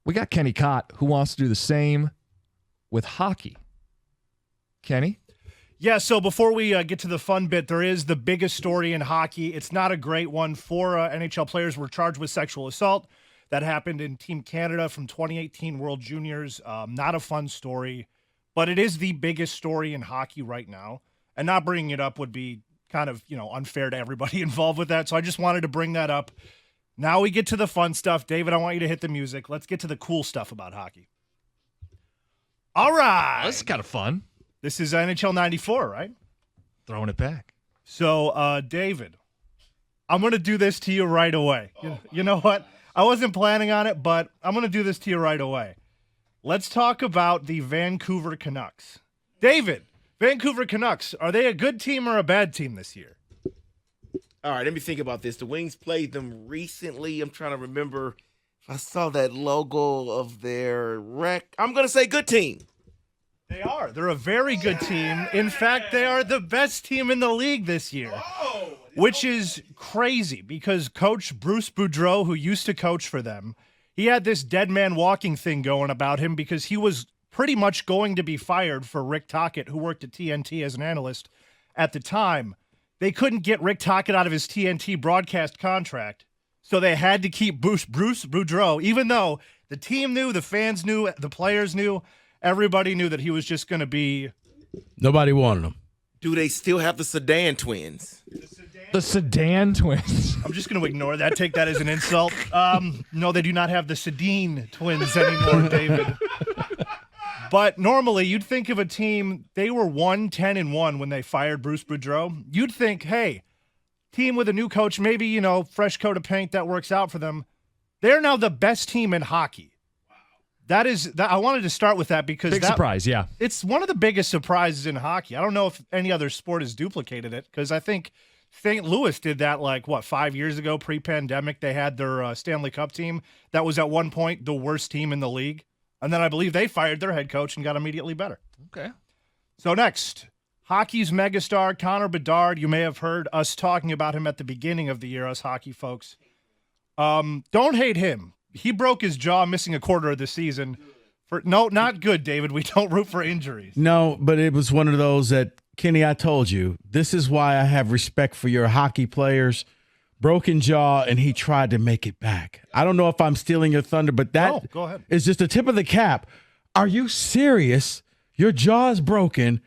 We got Kenny Cott, who wants to do the same with hockey. Kenny? Yeah, so before we get to the fun bit, there is the biggest story in hockey. It's not a great one. 4 NHL players were charged with sexual assault. That happened in Team Canada from 2018 World Juniors. Not a fun story, but it is the biggest story in hockey right now. And not bringing it up would be kind of, unfair to everybody involved with that. So I just wanted to bring that up. Now we get to the fun stuff. David, I want you to hit the music. Let's get to the cool stuff about hockey. All right. This is kind of fun. This is NHL 94, right? Throwing it back. So, David, I'm going to do this to you right away. You know what? I wasn't planning on it, but I'm going to do this to you right away. Let's talk about the Vancouver Canucks. David, Vancouver Canucks, are they a good team or a bad team this year? All right, let me think about this. The Wings played them recently. I'm trying to remember if I saw that logo of their rec. I'm going to say good team. They are. They're a very good team. In fact, they are the best team in the league this year, which is crazy because Coach Bruce Boudreau, who used to coach for them, he had this dead man walking thing going about him because he was pretty much going to be fired for Rick Tocchet, who worked at TNT as an analyst at the time. They couldn't get Rick Tocchet out of his TNT broadcast contract, so they had to keep Bruce Boudreau, even though the team knew, the fans knew, the players knew, everybody knew that he was just going to be... Nobody wanted him. Do they still have the Sedan twins? The Sedan twins. I'm just going to ignore that, take that as an insult. No, they do not have the Sedin twins anymore, David. But normally, you'd think of a team, they were 1-10-1 when they fired Bruce Boudreau. You'd think, hey, team with a new coach, maybe, fresh coat of paint, that works out for them. They're now the best team in hockey. Wow. I wanted to start with that because Big surprise, yeah. It's one of the biggest surprises in hockey. I don't know if any other sport has duplicated it because I think St. Louis did that 5 years ago, pre-pandemic. They had their Stanley Cup team that was at one point the worst team in the league. And then I believe they fired their head coach and got immediately better. Okay. So next, hockey's megastar, Conor Bard. You may have heard us talking about him at the beginning of the year, us hockey folks. Don't hate him. He broke his jaw missing a quarter of the season. No, not good, David. We don't root for injuries. No, but it was one of those that, Kenny, I told you, this is why I have respect for your hockey players. Broken jaw, and he tried to make it back. I don't know if I'm stealing your thunder, but that go ahead. is just the tip of the cap. Are you serious? Your jaw is broken,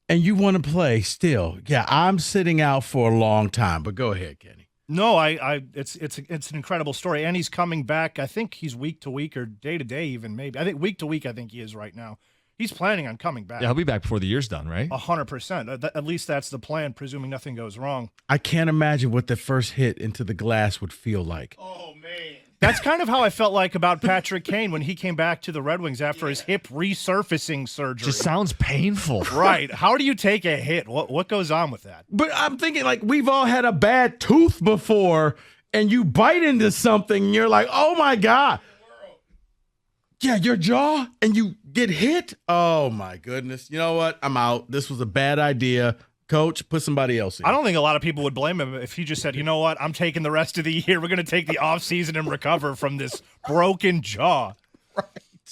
and you want to play still. Yeah, I'm sitting out for a long time, but go ahead, Kenny. No, it's an incredible story, and he's coming back. I think he's week to week or day to day even, maybe. I think week to week I think he is right now. He's planning on coming back. Yeah, he'll be back before the year's done, right? 100%. At least that's the plan, presuming nothing goes wrong. I can't imagine what the first hit into the glass would feel like. Oh, man. That's kind of how I felt like about Patrick Kane when he came back to the Red Wings after his hip resurfacing surgery. Just sounds painful. Right. How do you take a hit? What goes on with that? But I'm thinking, we've all had a bad tooth before, and you bite into something, and you're like, oh, my God. Yeah, your jaw, and you get hit? Oh, my goodness. You know what? I'm out. This was a bad idea. Coach, put somebody else in. I don't think a lot of people would blame him if he just said, you know what? I'm taking the rest of the year. We're going to take the offseason and recover from this broken jaw. Right.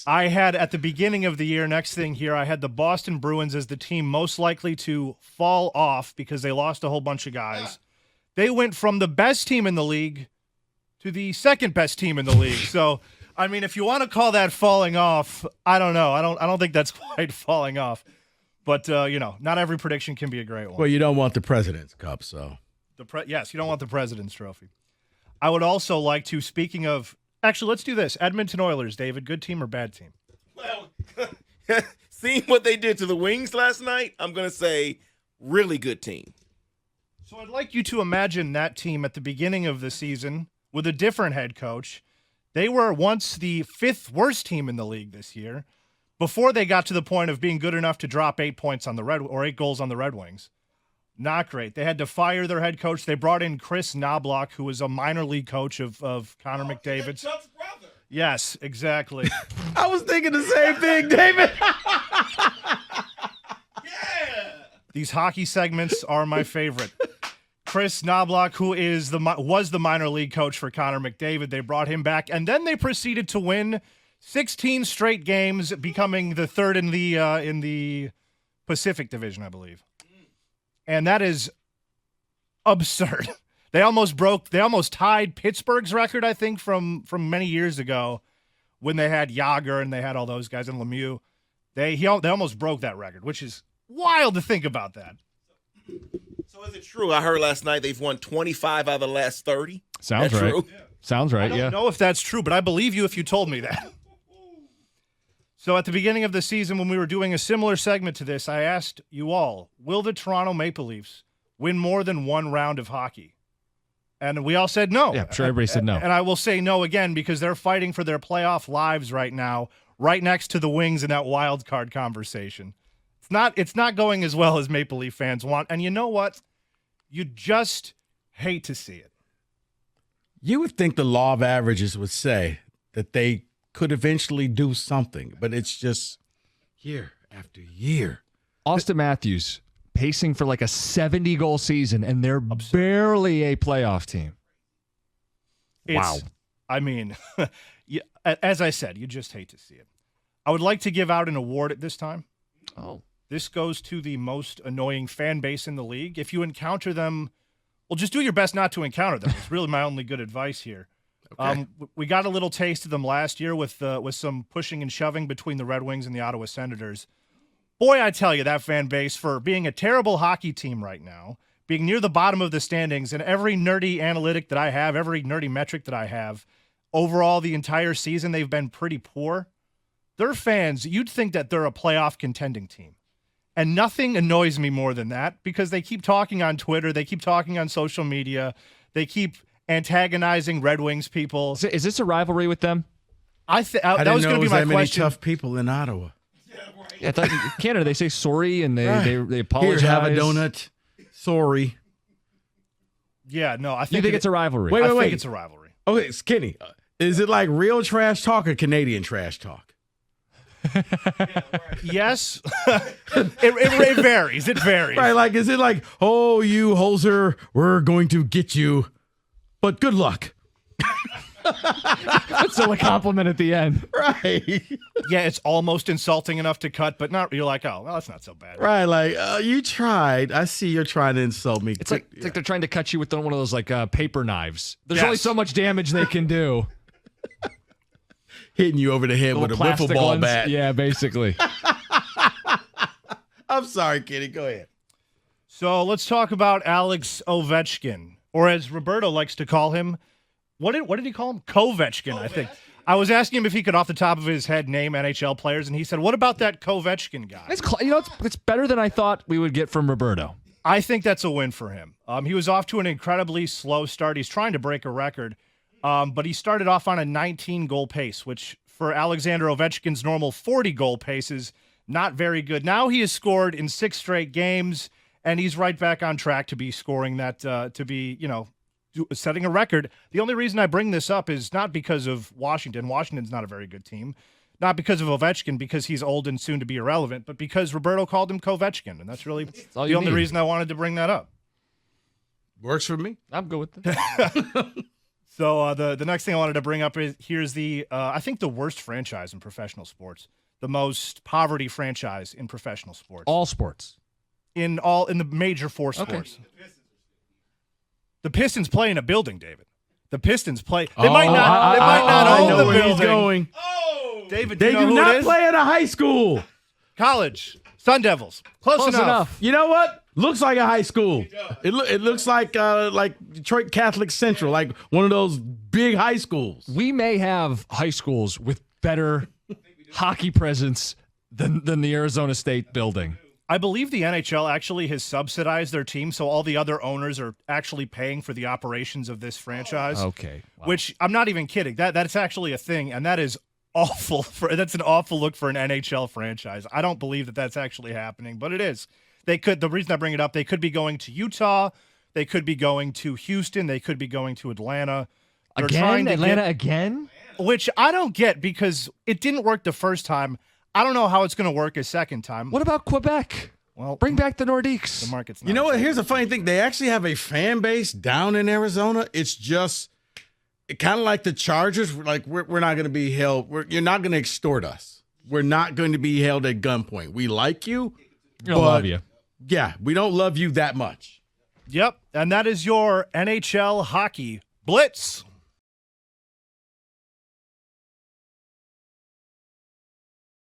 I had, at the beginning of the year, next thing here, I had the Boston Bruins as the team most likely to fall off because they lost a whole bunch of guys. They went from the best team in the league to the second best team in the league. So... I mean, if you want to call that falling off, I don't know. I don't think that's quite falling off. But, not every prediction can be a great one. Well, you don't want the President's Cup, so. Yes, you don't want the President's Trophy. I would also like to, speaking of, actually, let's do this. Edmonton Oilers, David, good team or bad team? Well, seeing what they did to the Wings last night, I'm going to say really good team. So I'd like you to imagine that team at the beginning of the season with a different head coach. They were once the 5th worst team in the league this year before they got to the point of being good enough to drop 8 goals on the Red Wings. Not great. They had to fire their head coach. They brought in Chris Knobloch, who was a minor league coach of Connor McDavid's. Chuck's brother. Yes, exactly. I was thinking the same thing, David. Yeah. These hockey segments are my favorite. Chris Knobloch, who was the minor league coach for Connor McDavid, they brought him back, and then they proceeded to win 16 straight games, becoming the third in the Pacific Division, I believe. And that is absurd. They almost tied Pittsburgh's record, I think, from many years ago when they had Yager and they had all those guys and Lemieux. They almost broke that record, which is wild to think about that. So is it true? I heard last night they've won 25 out of the last 30. Sounds That's right. true? Yeah. Sounds right, I don't know if that's true, but I believe you if you told me that. So at the beginning of the season, when we were doing a similar segment to this, I asked you all, will the Toronto Maple Leafs win more than one round of hockey? And we all said no. Yeah, I'm sure everybody said no. And I will say no again because they're fighting for their playoff lives right now, right next to the Wings in that wild card conversation. It's not going as well as Maple Leaf fans want. And you know what? You just hate to see it. You would think the law of averages would say that they could eventually do something, but it's just year after year. Austin Matthews pacing for like a 70-goal season, and they're barely a playoff team. Wow. I mean, as I said, you just hate to see it. I would like to give out an award at this time. Oh. This goes to the most annoying fan base in the league. If you encounter them, well, just do your best not to encounter them. It's really my only good advice here. Okay. We got a little taste of them last year with some pushing and shoving between the Red Wings and the Ottawa Senators. Boy, I tell you, that fan base, for being a terrible hockey team right now, being near the bottom of the standings, and every nerdy analytic that I have, every nerdy metric that I have, overall the entire season, they've been pretty poor. Their fans, you'd think that they're a playoff contending team. And nothing annoys me more than that because they keep talking on Twitter. They keep talking on social media. They keep antagonizing Red Wings people. Is this a rivalry with them? I that was going to be my question. Many tough people in Ottawa. Yeah, I thought Canada, they say sorry and they apologize. Here, have a donut. Sorry. Yeah, no, I think you think it's a rivalry. Wait. I think it's a rivalry. Okay, Skinny. Is it like real trash talk or Canadian trash talk? Yes. it varies. It varies. Right, like, is it like, oh, you hoser, we're going to get you, but good luck. That's still a compliment at the end. Right. Yeah, it's almost insulting enough to cut, but not. You're like, oh, well, that's not so bad. Right, like, you tried. I see you're trying to insult me. It's like they're trying to cut you with one of those like paper knives. There's Yes. only so much damage they can do. Hitting you over the head with a wiffle ball ones. bat. Yeah, basically. I'm sorry, Kitty. Go ahead. So let's talk about Alex Ovechkin, or as Roberto likes to call him. What did he call him? Kovechkin, I think. I was asking him if he could, off the top of his head, name NHL players, and he said, "What about that Kovechkin guy?" It's better than I thought we would get from Roberto. I think that's a win for him. He was off to an incredibly slow start. He's trying to break a record. But he started off on a 19-goal pace, which for Alexander Ovechkin's normal 40-goal pace is not very good. Now he has scored in 6 straight games, and he's right back on track to be scoring that, to be, setting a record. The only reason I bring this up is not because of Washington. Washington's not a very good team. Not because of Ovechkin, because he's old and soon to be irrelevant, but because Roberto called him Kovechkin, and that's really the only reason I wanted to bring that up. Works for me. I'm good with it. So the next thing I wanted to bring up is here's I think the worst franchise in professional sports, the most poverty franchise in professional sports, All sports, in the major 4 sports. Okay. The Pistons play in a building, David. The Pistons play. They might not own the building. He's going. Oh, David, they do who not it is? play at a high school. College, Sun Devils, close enough. You know what? Looks like a high school. It looks like Detroit Catholic Central, like one of those big high schools. We may have high schools with better hockey presence than the Arizona State building. I believe the NHL actually has subsidized their team, so all the other owners are actually paying for the operations of this franchise. Okay. Wow. Which I'm not even kidding. That's actually a thing, and that is awful. That's an awful look for an NHL franchise. I don't believe that that's actually happening, but it is. They could. The reason I bring it up, they could be going to Utah. They could be going to Houston. They could be going to Atlanta. Atlanta again? Which I don't get because it didn't work the first time. I don't know how it's going to work a second time. What about Quebec? Well, bring back the Nordiques. The market's not. You know what? Here's a funny thing. They actually have a fan base down in Arizona. It's kind of like the Chargers. Like we're not going to be held. You're not going to extort us. We're not going to be held at gunpoint. We like you. I love you. Yeah, we don't love you that much. Yep, and that is your NHL hockey blitz.